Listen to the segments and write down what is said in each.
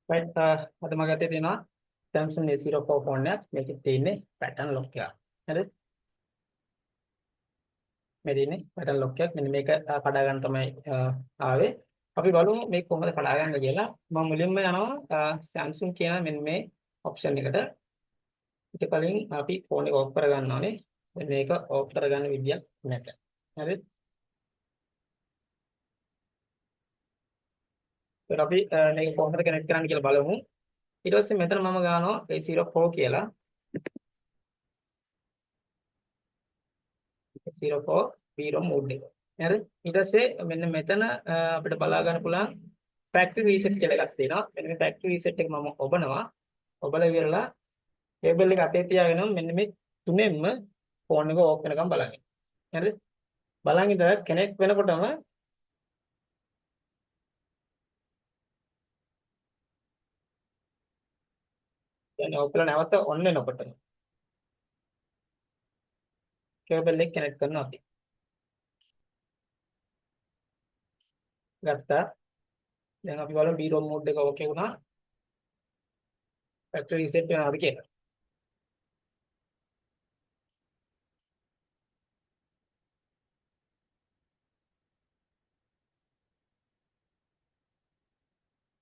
right අද මගේ අතේ තියෙනවා Samsung A04 ෆෝන් එකක්. මේකේ තියෙන්නේ pattern lock එකක්. හරිද? මේ තියෙන්නේ pattern lock එකක්. මෙන්න මේක කඩා ගන්න තමයි ආවේ. අපි බලමු මේක කොහොමද කඩා ගන්න කියලා. මම මුලින්ම යනවා Samsung කියන මෙන්න මේ option එකට. ඊට කලින් අපි ෆෝන් එක off කර ගන්න ඕනේ. දැන් මේක off කරගන්න විදියක් නැත. හරිද? ඒත් අපි මේක කොහොමද කනෙක්ට් කරන්න කියලා බලමු. ඊට පස්සේ මෙතන මම ගන්නවා A04 කියලා. 04 0 mode එක. හරි. ඊට පස්සේ මෙන්න මෙතන අපිට බලා ගන්න පුළුවන් factory reset කියලා එකක් තියෙනවා. මෙන්න මේ factory reset එක මම ඔබනවා. ඔබලා ඉවරලා කේබල් එක අතේ තියාගෙන මෙන්න මේ තුනෙන්ම ෆෝන් එක ඕෆ් වෙනකම් බලන්න. හරිද? බලන් ඉඳලා කනෙක්ට් වෙනකොටම يعني ඔක්කොලා නැවත ඔන් වෙනකොට කේබල් එක කනෙක්ට් කරනවා අපි. ගත්තා. දැන් අපි බලමු B ROM mode එක ඕකේ වුණා. factory reset වෙනවාද කියලා.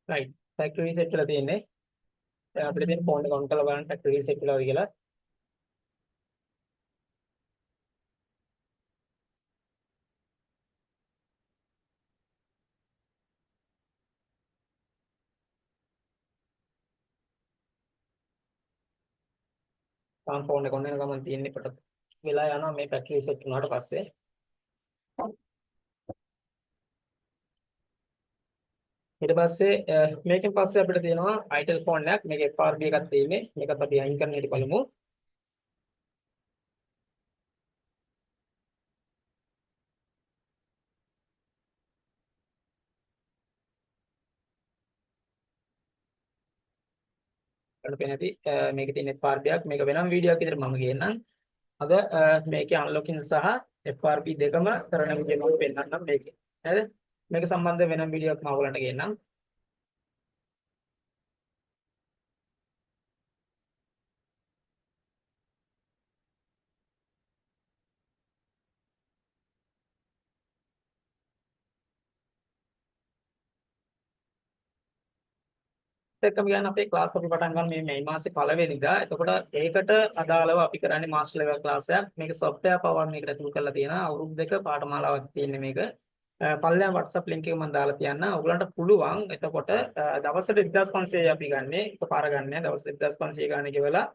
right. factory reset කරලා තියෙන්නේ. දැන් අපිට තියෙන ෆෝන් එක ඔන් කරලා බලන්න factory reset වෙලාද කියලා. තාම ෆෝන් එක ඔන් වෙන ගමන් තියෙන්නේ කොට වෙලා යනවා මේ factory reset වුණාට පස්සේ. ඊට පස්සේ මේකෙන් පස්සේ අපිට තියෙනවා itel ෆෝන් එකක්. මේක FRB එකක් තියෙන්නේ. මේකත් අපි අයින් කරන්න හැටි බලමු. අපිට පේන හැටි මේකේ තියෙන FRB එකක්. මේක වෙනම වීඩියෝ එකක් විදිහට මම ගේන්නම්. අද මේකේ අන්ලොකින් සහ FRB දෙකම කරන විදිහ මම පෙන්නන්නම් මේකේ. හරිද? මේක සම්බන්ධ වෙනම වීඩියෝ එකක් මම ඔයගලන්ට ගේන්නම්. එක්කම ගියාන අපේ ක්ලාස් අපි පටන් ගන්න මේ මාසේ පළවෙනිදා. එතකොට ඒකට අදාළව අපි කරන්නේ මාස්ටර් ලෙවල් ක්ලාස් එකක්. මේක software power මේකට ඇතුල් කරලා තියෙනවා. අවුරුදු දෙක පාඨමාලාවක් තියෙන්නේ මේක. පල්ලෙහාම WhatsApp link එක මම දාලා තියන්න. ඔයගලන්ට පුළුවන් එතකොට දවසට 1500 අපි ගන්නෙ. එකපාර ගන්නෑ. දවසට 1500 ගන්න කියලා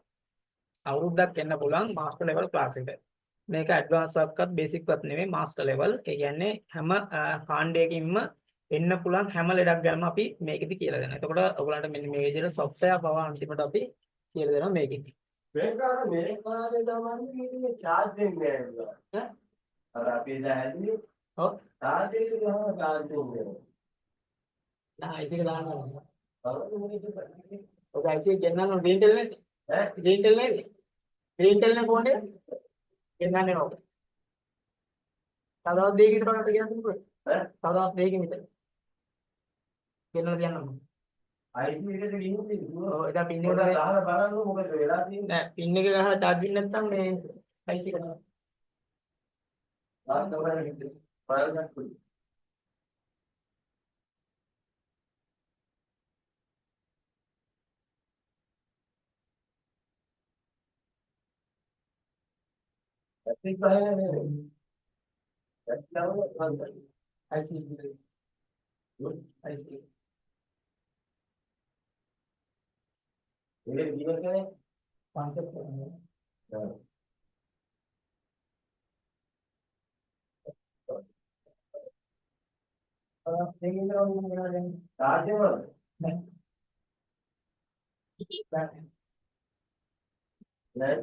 අවුරුද්දක් එන්න පුළුවන් මාස්ටර් ලෙවල් ක්ලාස් එකට. මේක ඇඩ්වාන්ස් වක්වත් බේසික් වත් නෙමෙයි මාස්ටර් ලෙවල්. ඒ කියන්නේ හැම කාණ්ඩයකින්ම එන්න පුළුවන් හැම ලෙඩක් ගැනම අපි මේකෙදි කියලා දෙනවා. එතකොට ඔයගලන්ට මෙන්න මේ විදිහට software පව අන්තිමට අපි කියලා දෙනවා මේකෙදි. මේ කාර්යය තමයි charge දෙන්නේ නෑ. අර අපි දැන් ඔව් charge එක ගහම charge දෙන්නේ. නෑ IC එක දානවා. ඔක IC එක ගෙන්නන්න green tel නේ. green tel නේ. green tel නේ ෆෝන් එක. ගෙන්නන්නේ නෝ. තවදවත් දෙයකින් බලන්න කියන්නකෝ. තවදවත් දෙයකින් විතර. ගෙන්නලා තියන්න. IC එකට ලින්ක් තියෙනවා. ඔව් ඒක පින් එක ගහලා බලන්න මොකද වෙලා තියෙන්නේ. නෑ පින් එක ගහලා charge වෙන්නේ නැත්නම් මේ IC එක තමයි. ආන්න බලන්න. බලන්න පුළුවන්. ඒක බලන්න. දැක්කම බලන්න. IC එක. IC. ඒක දිනන කෙනේ concept කරනවා. මේක ඉඳලා මොනවද කරන්නේ? charge එක වල. නෑ. නෑ.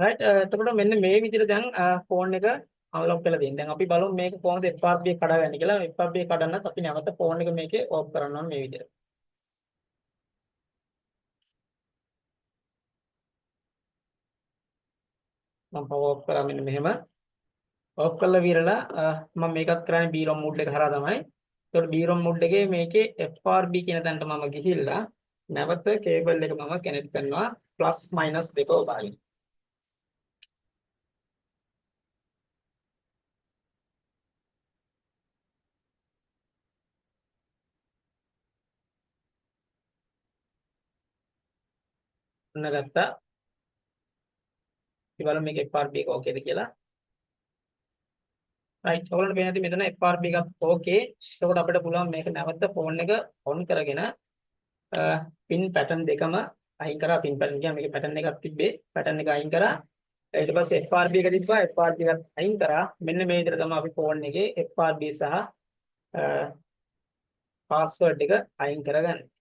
right එතකොට මෙන්න මේ විදිහට දැන් ෆෝන් එක අන්ලොක් කරලා දෙන්න. දැන් අපි බලමු මේක කොහොමද FRP එක කඩාගන්නේ කියලා. FRP එක කඩන්නත් අපි නැවත ෆෝන් එක මේකේ ඕෆ් කරන්න ඕනේ මේ විදිහට. මම පවර් ඔෆ් කරා මෙන්න මෙහෙම. ඔෆ් කරලා විරලා මම මේකත් කරන්නේ B-ROM මෝඩ් එක හරහා තමයි. ඒකට B-ROM මෝඩ් එකේ මේකේ FRB කියන තැනට මම ගිහිල්ලා නැවත කේබල් එක මම කනෙක්ට් කරනවා ප්ලස් මයිනස් දෙක ඔබාගෙන. ඔන්න ගත්තා. ඉතින් බලමු මේක FRB එක ඕකේද කියලා. right ඔයගොල්ලන්ට පේන ඇති මෙතන FRB එකත් ඕකේ. එතකොට අපිට පුළුවන් මේක නැවත ෆෝන් එක ඔන් කරගෙන පින් පැටර්න් දෙකම අයින් කරා. පින් පැටර්න් කියන්නේ මේකේ පැටර්න් එකක් තිබ්බේ. පැටර්න් එක අයින් කරා. ඊට පස්සේ FRB එක තිබ්බා. FRB එකත් අයින් කරා. මෙන්න මේ විදිහට තමයි අපි ෆෝන් එකේ FRB සහ පාස්වර්ඩ් එක අයින් කරගන්නේ.